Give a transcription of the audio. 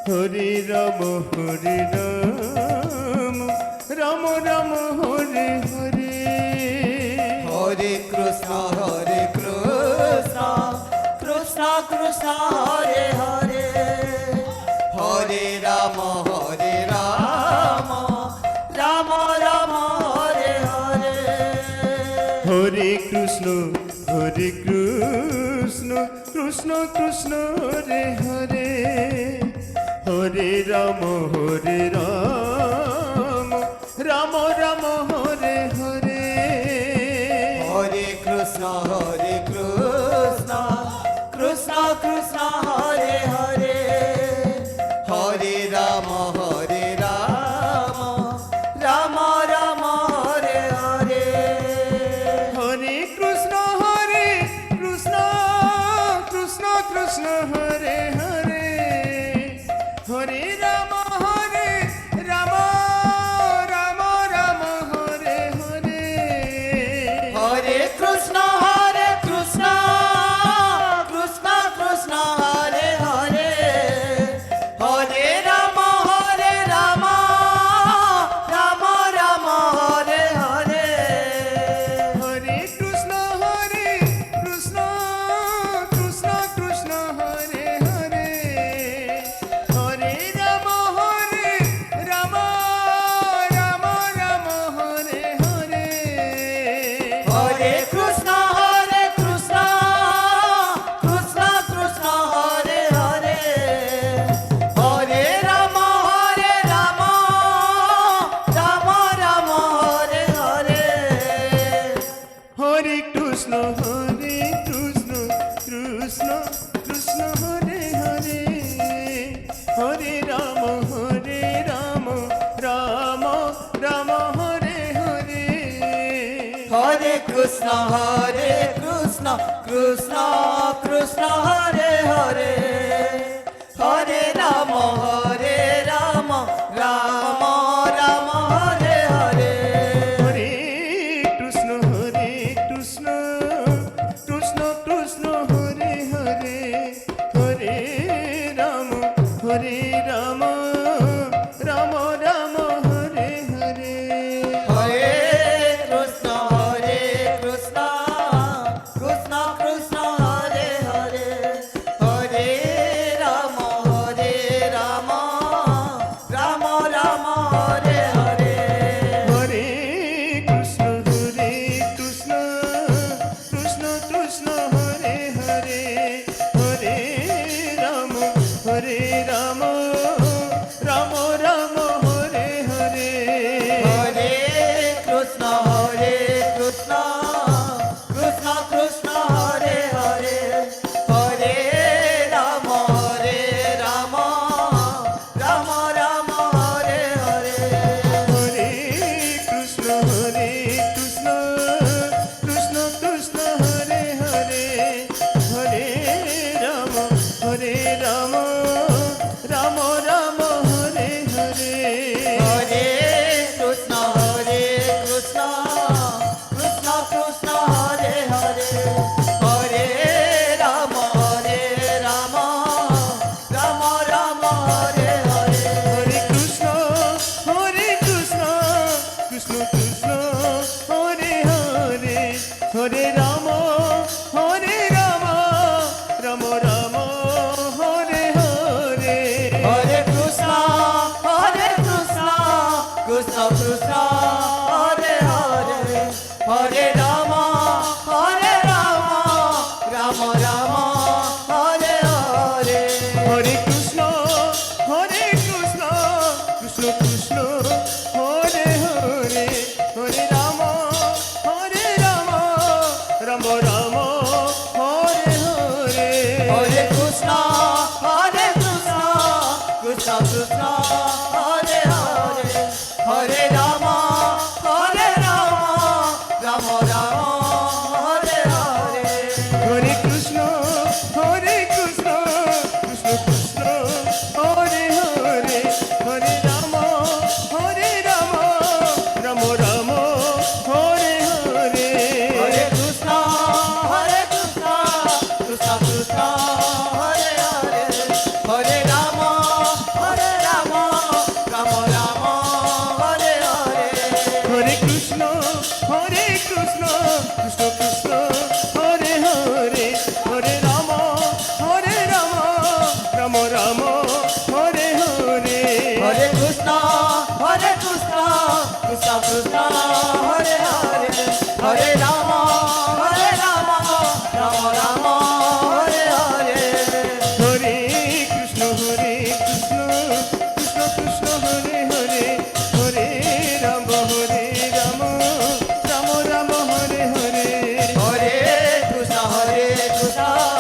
Hare Ram Ram Ram Hare Hare. Hare Krishna Krishna Krishna Hare Hare, Hare Ram Ram Ram Hare Hare. Hare Krishna Krishna Krishna Hare Hare, Hare Ram Ram Ram Hare Hare. Hare Krishna Krishna Krishna Hare Hare, Hare Ram Ram Ram Hare Hare. Hare Krishna Krishna Krishna Hare Hare, Hare Ram Ram Ram Hare Hare. Hare Krishna Krishna Krishna Hare Hare, Hare Ram Ram Ram Hare Hare. Hare Krishna Krishna Krishna Hare Hare, Hare Ram Ram Ram Hare Hare. Hare Krishna Krishna Krishna Hare Hare, Hare Ram Ram Ram Hare Hare. Hare Krishna Krishna Krishna Hare Hare, Hare Ram Ram Ram Hare Hare. Hare Krishna Krishna Krishna Hare Hare, Hare Ram Ram Ram Hare Hare. Hare Krishna Krishna Krishna Hare Hare, Hare Ram Ram Ram Hare Hare. Hare Krishna Krishna Krishna Hare Hare, Hare Ram Ram Ram Hare Hare. Hare Krishna Krishna Krishna Hare Hare, Hare Ram Ram Ram Hare Hare. Hare Krishna Krishna Krishna Hare Hare, Hare Ram Ram Ram Hare Hare. Hare Krishna Krishna Krishna Hare Hare, Hare Ram Ram Ram Hare Hare. Hare Krishna Krishna Krishna Hare Hare, Hare Ram Ram Ram Hare Hare. Hare Krishna Krishna Krishna Hare Hare, Hare Ram Ram Ram Hare Hare. Hare Krishna Krishna Krishna Hare Hare, Hare Ram Ram Ram Hare Hare. Hare Krishna Krishna Krishna Hare Hare, Hare Ram Ram Ram Hare Hare. Hare Krishna Krishna Krishna Hare Hare, Hare Ram Ram Ram Hare Hare. Hare Krishna Krishna